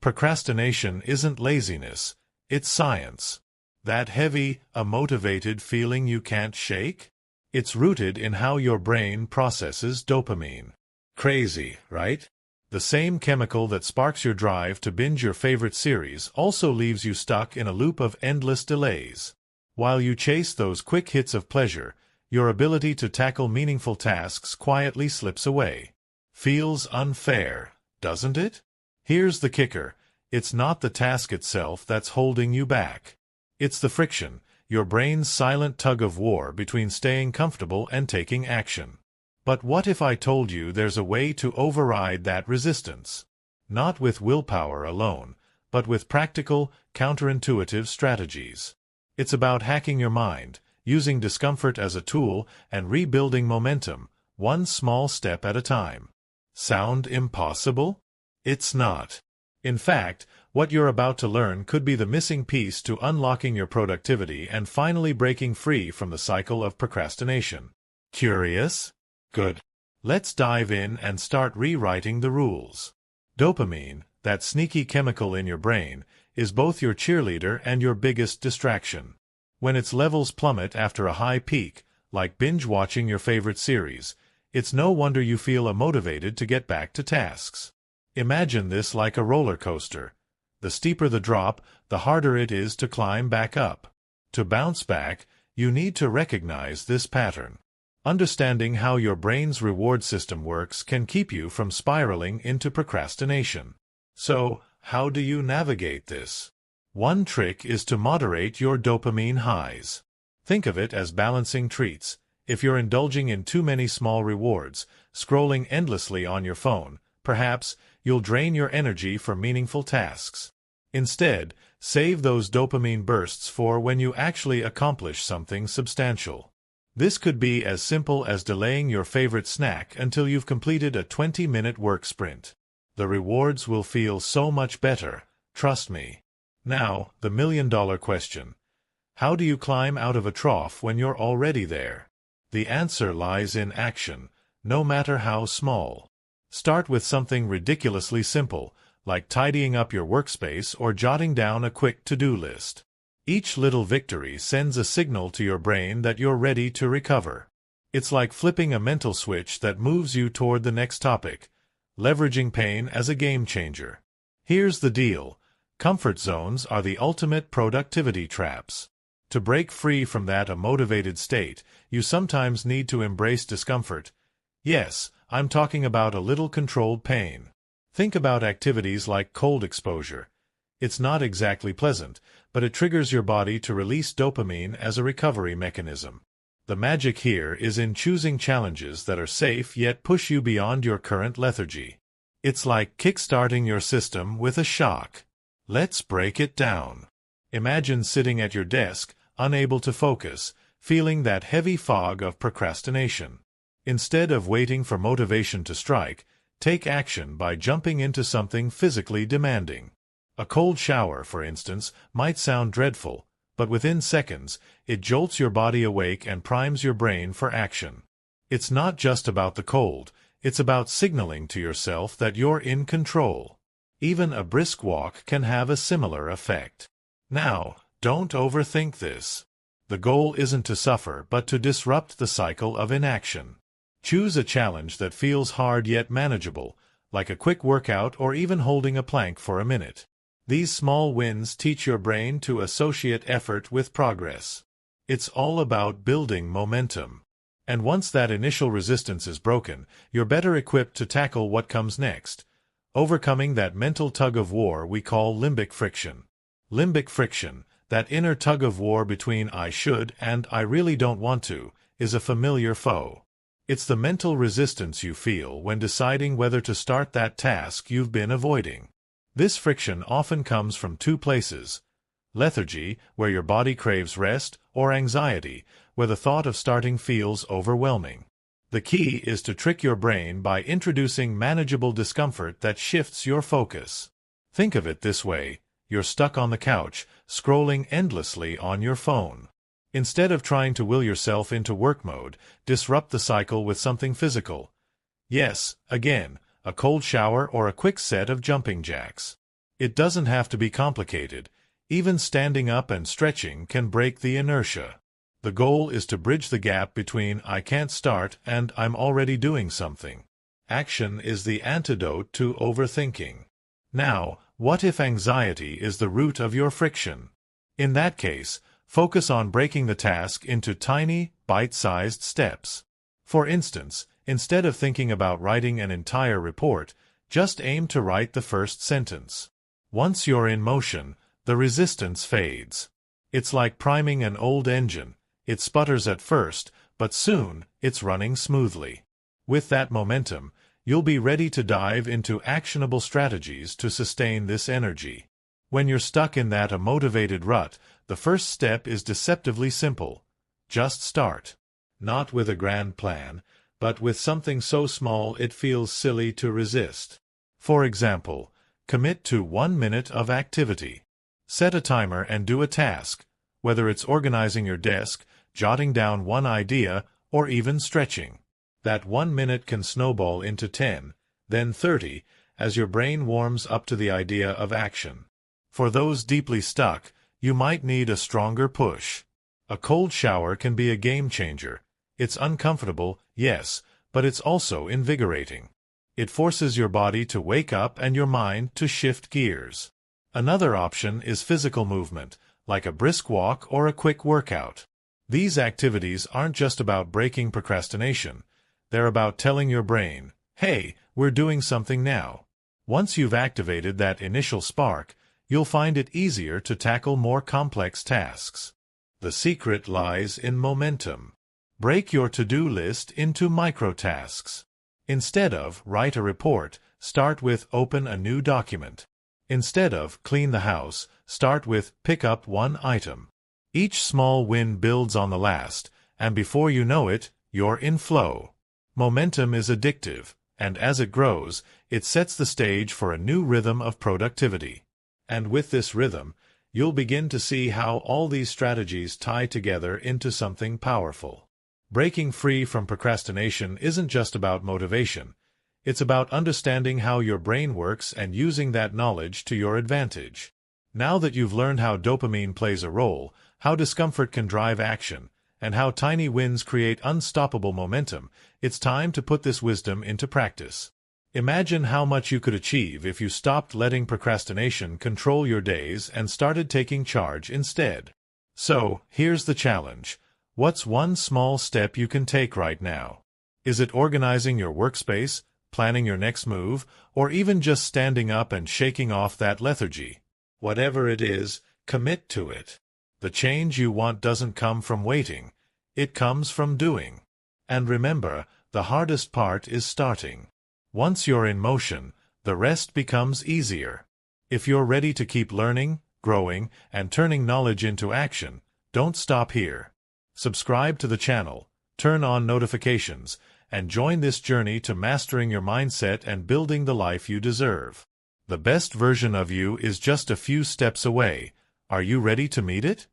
Procrastination isn't laziness, it's science. That heavy, motivated feeling you can't shake? It's rooted in how your brain processes dopamine. Crazy, right? The same chemical that sparks your drive to binge your favorite series also leaves you stuck in a loop of endless delays. While you chase those quick hits of pleasure, your ability to tackle meaningful tasks quietly slips away. Feels unfair, doesn't it? Here's the kicker. It's not the task itself that's holding you back. It's the friction, your brain's silent tug-of-war between staying comfortable and taking action. But what if I told you there's a way to override that resistance? Not with willpower alone, but with practical, counterintuitive strategies. It's about hacking your mind, using discomfort as a tool, and rebuilding momentum, one small step at a time. Sound impossible? It's not. In fact, what you're about to learn could be the missing piece to unlocking your productivity and finally breaking free from the cycle of procrastination. Curious? Good. Let's dive in and start rewriting the rules. Dopamine, that sneaky chemical in your brain, is both your cheerleader and your biggest distraction. When its levels plummet after a high peak, like binge-watching your favorite series, it's no wonder you feel motivated to get back to tasks. Imagine this like a roller coaster. The steeper the drop, the harder it is to climb back up. To bounce back, you need to recognize this pattern. Understanding how your brain's reward system works can keep you from spiraling into procrastination. So, how do you navigate this? One trick is to moderate your dopamine highs. Think of it as balancing treats. If you're indulging in too many small rewards, scrolling endlessly on your phone, perhaps you'll drain your energy for meaningful tasks. Instead, save those dopamine bursts for when you actually accomplish something substantial. This could be as simple as delaying your favorite snack until you've completed a 20-minute work sprint. The rewards will feel so much better, trust me. Now, the million-dollar question. How do you climb out of a trough when you're already there? The answer lies in action, no matter how small. Start with something ridiculously simple, like tidying up your workspace or jotting down a quick to-do list. Each little victory sends a signal to your brain that you're ready to recover. It's like flipping a mental switch that moves you toward the next topic, leveraging pain as a game changer. Here's the deal. Comfort zones are the ultimate productivity traps. To break free from that motivated state, you sometimes need to embrace discomfort. Yes, I'm talking about a little controlled pain. Think about activities like cold exposure. It's not exactly pleasant, but it triggers your body to release dopamine as a recovery mechanism. The magic here is in choosing challenges that are safe yet push you beyond your current lethargy. It's like kickstarting your system with a shock. Let's break it down. Imagine sitting at your desk, unable to focus, feeling that heavy fog of procrastination. Instead of waiting for motivation to strike, take action by jumping into something physically demanding. A cold shower, for instance, might sound dreadful, but within seconds, it jolts your body awake and primes your brain for action. It's not just about the cold, it's about signaling to yourself that you're in control. Even a brisk walk can have a similar effect. Now, don't overthink this. The goal isn't to suffer but to disrupt the cycle of inaction. Choose a challenge that feels hard yet manageable, like a quick workout or even holding a plank for a minute. These small wins teach your brain to associate effort with progress. It's all about building momentum. And once that initial resistance is broken, you're better equipped to tackle what comes next, overcoming that mental tug-of-war we call limbic friction. Limbic friction, that inner tug-of-war between I should and I really don't want to, is a familiar foe. It's the mental resistance you feel when deciding whether to start that task you've been avoiding. This friction often comes from two places: lethargy, where your body craves rest, or anxiety, where the thought of starting feels overwhelming. The key is to trick your brain by introducing manageable discomfort that shifts your focus. Think of it this way: you're stuck on the couch, scrolling endlessly on your phone. Instead of trying to will yourself into work mode, disrupt the cycle with something physical. Yes, again, a cold shower or a quick set of jumping jacks. It doesn't have to be complicated. Even standing up and stretching can break the inertia. The goal is to bridge the gap between "I can't start" and "I'm already doing something." Action is the antidote to overthinking. Now, what if anxiety is the root of your friction? In that case, focus on breaking the task into tiny, bite-sized steps. For instance, instead of thinking about writing an entire report, just aim to write the first sentence. Once you're in motion, the resistance fades. It's like priming an old engine. It sputters at first, but soon it's running smoothly. With that momentum, you'll be ready to dive into actionable strategies to sustain this energy. When you're stuck in that motivated rut, the first step is deceptively simple. Just start. Not with a grand plan, but with something so small it feels silly to resist. For example, commit to 1 minute of activity. Set a timer and do a task, whether it's organizing your desk, jotting down one idea, or even stretching. That 1 minute can snowball into 10, then 30, as your brain warms up to the idea of action. For those deeply stuck, you might need a stronger push. A cold shower can be a game changer. It's uncomfortable, yes, but it's also invigorating. It forces your body to wake up and your mind to shift gears. Another option is physical movement, like a brisk walk or a quick workout. These activities aren't just about breaking procrastination. They're about telling your brain, "Hey, we're doing something now." Once you've activated that initial spark, you'll find it easier to tackle more complex tasks. The secret lies in momentum. Break your to-do list into micro-tasks. Instead of "write a report," start with "open a new document." Instead of "clean the house," start with "pick up one item." Each small win builds on the last, and before you know it, you're in flow. Momentum is addictive, and as it grows, it sets the stage for a new rhythm of productivity. And with this rhythm, you'll begin to see how all these strategies tie together into something powerful. Breaking free from procrastination isn't just about motivation. It's about understanding how your brain works and using that knowledge to your advantage. Now that you've learned how dopamine plays a role, how discomfort can drive action, and how tiny wins create unstoppable momentum, it's time to put this wisdom into practice. Imagine how much you could achieve if you stopped letting procrastination control your days and started taking charge instead. So, here's the challenge. What's one small step you can take right now? Is it organizing your workspace, planning your next move, or even just standing up and shaking off that lethargy? Whatever it is, commit to it. The change you want doesn't come from waiting. It comes from doing. And remember, the hardest part is starting. Once you're in motion, the rest becomes easier. If you're ready to keep learning, growing, and turning knowledge into action, don't stop here. Subscribe to the channel, turn on notifications, and join this journey to mastering your mindset and building the life you deserve. The best version of you is just a few steps away. Are you ready to meet it?